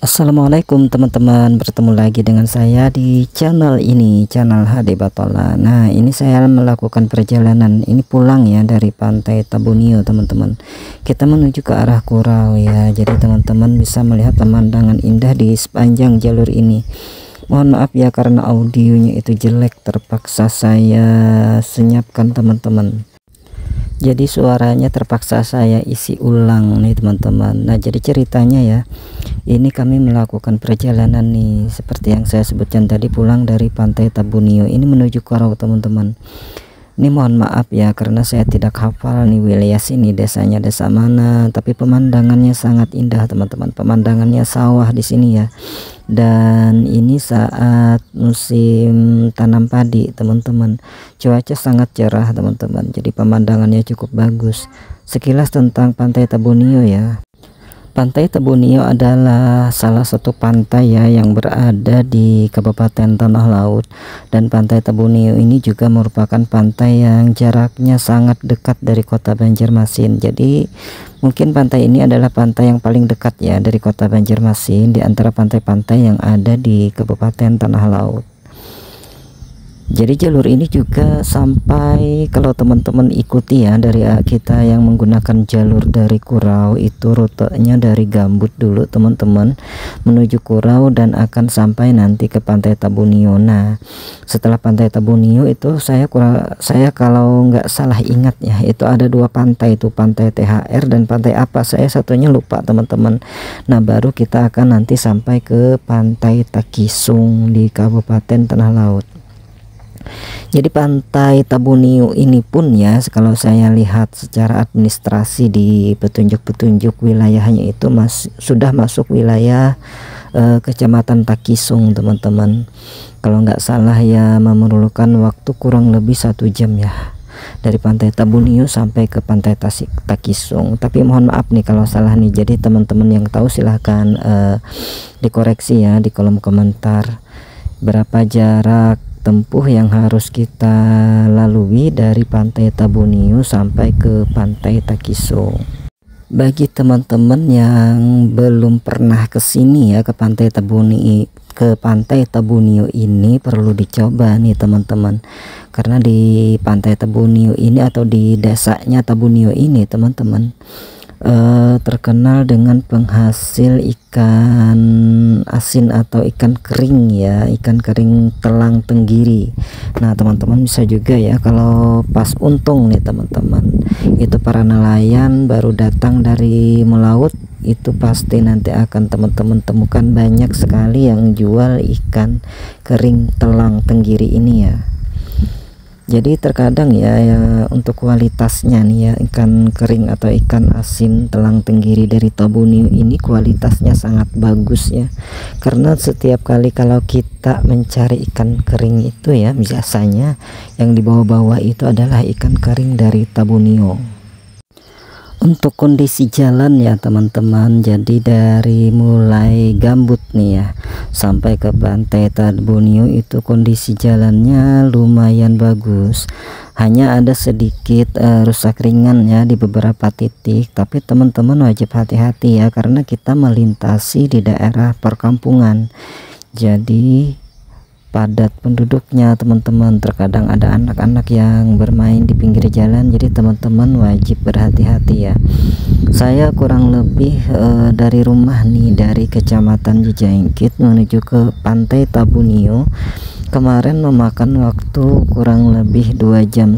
Assalamualaikum teman-teman, bertemu lagi dengan saya di channel ini, channel HD Batola. Nah, ini saya melakukan perjalanan ini pulang ya dari Pantai Tabunio teman-teman. Kita menuju ke arah Kurau ya. Jadi teman-teman bisa melihat pemandangan indah di sepanjang jalur ini. Mohon maaf ya karena audionya itu jelek, terpaksa saya senyapkan teman-teman. Jadi suaranya terpaksa saya isi ulang nih teman-teman. Nah, jadi ceritanya ya, ini kami melakukan perjalanan nih seperti yang saya sebutkan tadi, pulang dari Pantai Tabunio ini menuju Kurau teman-teman. Ini mohon maaf ya karena saya tidak hafal nih wilayah sini, desanya desa mana, tapi pemandangannya sangat indah teman-teman. Pemandangannya sawah di sini ya. Dan ini saat musim tanam padi teman-teman. Cuaca sangat cerah teman-teman. Jadi pemandangannya cukup bagus. Sekilas tentang Pantai Tabunio ya. Pantai Tabunio adalah salah satu pantai ya yang berada di Kabupaten Tanah Laut, dan Pantai Tabunio ini juga merupakan pantai yang jaraknya sangat dekat dari kota Banjarmasin. Jadi mungkin pantai ini adalah pantai yang paling dekat ya dari kota Banjarmasin di antara pantai-pantai yang ada di Kabupaten Tanah Laut. Jadi jalur ini juga sampai, kalau teman-teman ikuti ya, dari kita yang menggunakan jalur dari Kurau itu rutenya dari Gambut dulu teman-teman menuju Kurau dan akan sampai nanti ke Pantai Tabunio. Nah, setelah Pantai Tabunio itu saya kalau nggak salah ingat ya, itu ada dua pantai, itu Pantai THR dan pantai apa, saya satunya lupa teman-teman. Nah, baru kita akan nanti sampai ke Pantai Takisung di Kabupaten Tanah Laut. Jadi Pantai Tabunio ini pun ya, kalau saya lihat secara administrasi di petunjuk-petunjuk wilayahnya itu sudah masuk wilayah Kecamatan Takisung teman-teman. Kalau nggak salah ya memerlukan waktu kurang lebih 1 jam ya dari Pantai Tabunio sampai ke Pantai Takisung. Tapi mohon maaf nih kalau salah nih. Jadi teman-teman yang tahu silahkan dikoreksi ya di kolom komentar berapa jarak tempuh yang harus kita lalui dari Pantai Tabunio sampai ke Pantai Takisung. Bagi teman-teman yang belum pernah ke sini ya, ke Pantai Tabunio ini perlu dicoba nih teman-teman. Karena di Pantai Tabunio ini atau di desanya Tabunio ini teman-teman terkenal dengan penghasil ikan asin atau ikan kering ya, ikan kering telang tenggiri. Nah, teman-teman bisa juga ya kalau pas untung nih teman-teman, itu para nelayan baru datang dari melaut, itu pasti nanti akan teman-teman temukan banyak sekali yang jual ikan kering telang tenggiri ini ya. Jadi terkadang ya untuk kualitasnya nih ya, ikan kering atau ikan asin telang tenggiri dari Tabunio ini kualitasnya sangat bagus ya. Karena setiap kali kalau kita mencari ikan kering itu ya, biasanya yang dibawa-bawa itu adalah ikan kering dari Tabunio. Untuk kondisi jalan ya teman-teman, jadi dari mulai Gambut nih ya sampai ke Pantai Tabunio itu kondisi jalannya lumayan bagus. Hanya ada sedikit rusak ringan ya di beberapa titik, tapi teman-teman wajib hati-hati ya karena kita melintasi di daerah perkampungan. Jadi padat penduduknya teman-teman, terkadang ada anak-anak yang bermain di pinggir jalan, jadi teman-teman wajib berhati-hati ya. Saya kurang lebih dari rumah nih, dari Kecamatan Cijaengkit menuju ke Pantai Tabunio kemarin memakan waktu kurang lebih 2,5 jam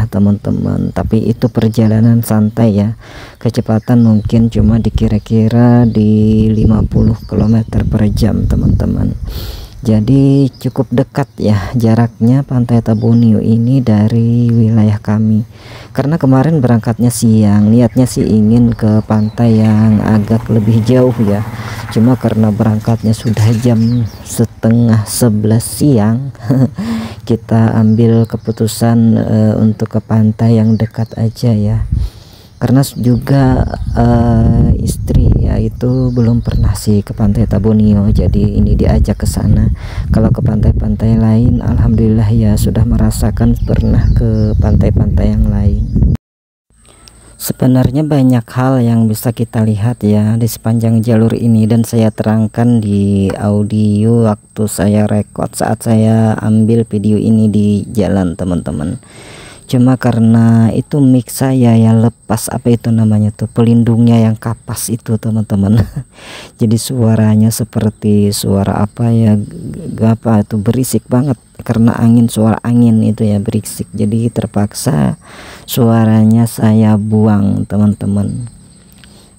teman-teman, tapi itu perjalanan santai ya, kecepatan mungkin cuma dikira-kira di 50 km per jam teman-teman. Jadi cukup dekat ya jaraknya Pantai Tabunio ini dari wilayah kami. Karena kemarin berangkatnya siang, niatnya sih ingin ke pantai yang agak lebih jauh ya. Cuma karena berangkatnya sudah jam 10:30 siang, kita ambil keputusan untuk ke pantai yang dekat aja ya. Karena juga istri ya itu belum pernah sih ke Pantai Tabunio, jadi ini diajak ke sana. Kalau ke pantai-pantai lain alhamdulillah ya sudah merasakan pernah ke pantai-pantai yang lain. Sebenarnya banyak hal yang bisa kita lihat ya di sepanjang jalur ini, dan saya terangkan di audio waktu saya rekod saat saya ambil video ini di jalan teman-teman. Cuma karena itu mic saya ya lepas, apa itu namanya tuh, pelindungnya yang kapas itu teman-teman. Jadi suaranya seperti suara apa ya, apa itu, berisik banget karena angin, suara angin itu ya berisik. Jadi terpaksa suaranya saya buang teman-teman,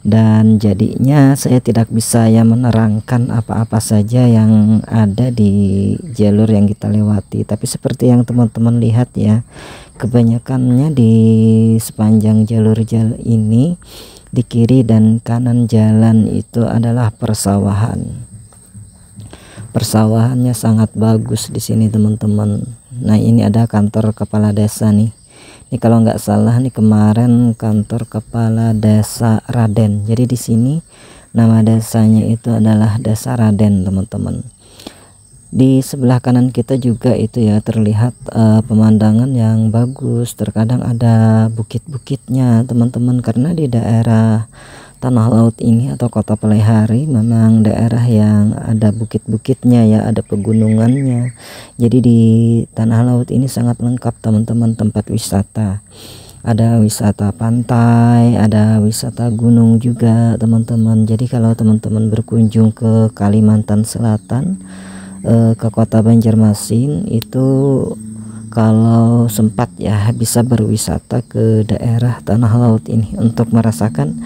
dan jadinya saya tidak bisa ya menerangkan apa-apa saja yang ada di jalur yang kita lewati. Tapi seperti yang teman-teman lihat ya, kebanyakannya di sepanjang jalur ini, di kiri dan kanan jalan itu adalah persawahan. Persawahannya sangat bagus di sini teman-teman. Nah, ini ada kantor kepala desa nih. Ini kalau nggak salah nih kemarin kantor kepala desa Raden. Jadi di sini nama desanya itu adalah Desa Raden teman-teman. Di sebelah kanan kita juga itu ya terlihat pemandangan yang bagus. Terkadang ada bukit-bukitnya teman-teman, karena di daerah Tanah Laut ini atau Kota Peleihari memang daerah yang ada bukit-bukitnya ya, ada pegunungannya. Jadi di Tanah Laut ini sangat lengkap teman-teman tempat wisata. Ada wisata pantai, ada wisata gunung juga teman-teman. Jadi kalau teman-teman berkunjung ke Kalimantan Selatan, ke Kota Banjarmasin itu, kalau sempat ya bisa berwisata ke daerah Tanah Laut ini untuk merasakan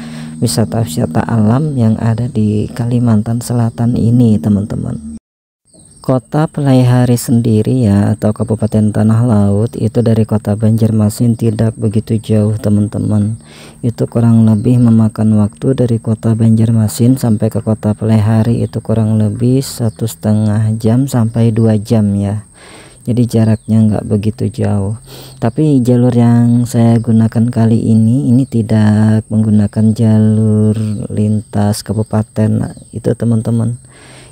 wisata-wisata alam yang ada di Kalimantan Selatan ini teman-teman. Kota Peleihari sendiri ya atau Kabupaten Tanah Laut itu dari Kota Banjarmasin tidak begitu jauh teman-teman. Itu kurang lebih memakan waktu dari Kota Banjarmasin sampai ke Kota Peleihari itu kurang lebih 1,5 jam sampai 2 jam ya. Jadi jaraknya nggak begitu jauh. Tapi jalur yang saya gunakan kali ini tidak menggunakan jalur lintas kabupaten itu teman-teman.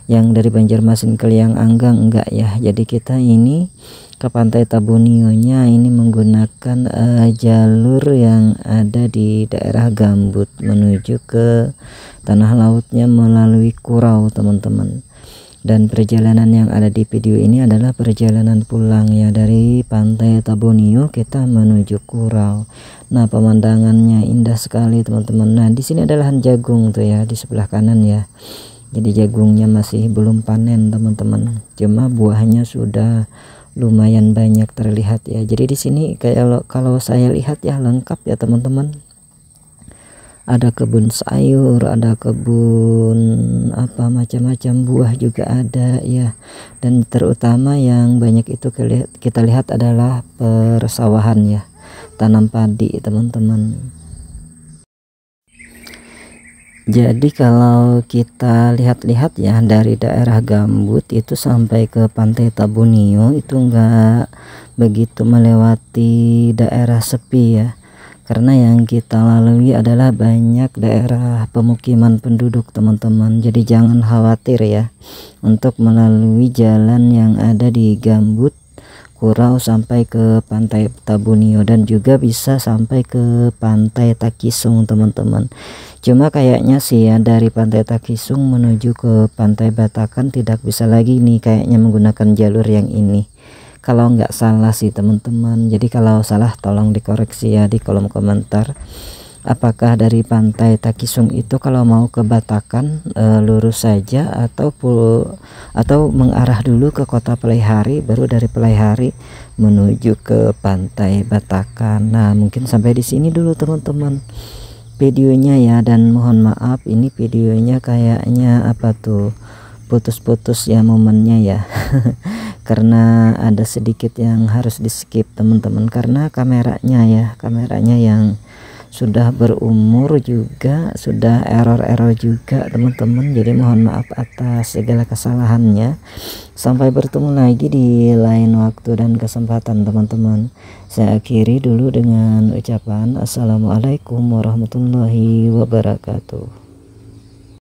Yang dari Banjarmasin ke Liang Anggang enggak ya. Jadi kita ini ke Pantai Tabunio-nya ini menggunakan jalur yang ada di daerah Gambut menuju ke Tanah Lautnya melalui Kurau teman-teman. Dan perjalanan yang ada di video ini adalah perjalanan pulang ya, dari Pantai Tabunio kita menuju Kurau. Nah, pemandangannya indah sekali teman-teman. Nah, di sini ada lahan jagung tuh ya di sebelah kanan ya. Jadi jagungnya masih belum panen teman-teman. Cuma buahnya sudah lumayan banyak terlihat ya. Jadi di sini kayak kalau saya lihat ya lengkap ya teman-teman. Ada kebun sayur, ada kebun apa macam-macam buah juga ada ya. Dan terutama yang banyak itu kita lihat adalah persawahan ya, tanam padi teman-teman. Jadi kalau kita lihat-lihat ya dari daerah Gambut itu sampai ke Pantai Tabunio itu enggak begitu melewati daerah sepi ya. Karena yang kita lalui adalah banyak daerah pemukiman penduduk teman-teman. Jadi jangan khawatir ya untuk melalui jalan yang ada di Gambut, Kurau sampai ke Pantai Tabunio, dan juga bisa sampai ke Pantai Takisung teman-teman. Cuma kayaknya sih ya dari Pantai Takisung menuju ke Pantai Batakan tidak bisa lagi nih kayaknya menggunakan jalur yang ini. Kalau nggak salah sih teman-teman. Jadi kalau salah tolong dikoreksi ya di kolom komentar. Apakah dari Pantai Takisung itu kalau mau ke Batakan lurus saja atau mengarah dulu ke Kota Peleihari, baru dari Peleihari menuju ke Pantai Batakan. Nah, mungkin sampai di sini dulu teman-teman videonya ya, dan mohon maaf ini videonya kayaknya apa tuh putus-putus ya momennya ya. Karena ada sedikit yang harus di skip teman-teman, karena kameranya yang sudah berumur juga, sudah error juga teman-teman. Jadi mohon maaf atas segala kesalahannya. Sampai bertemu lagi di lain waktu dan kesempatan teman-teman. Saya akhiri dulu dengan ucapan assalamualaikum warahmatullahi wabarakatuh.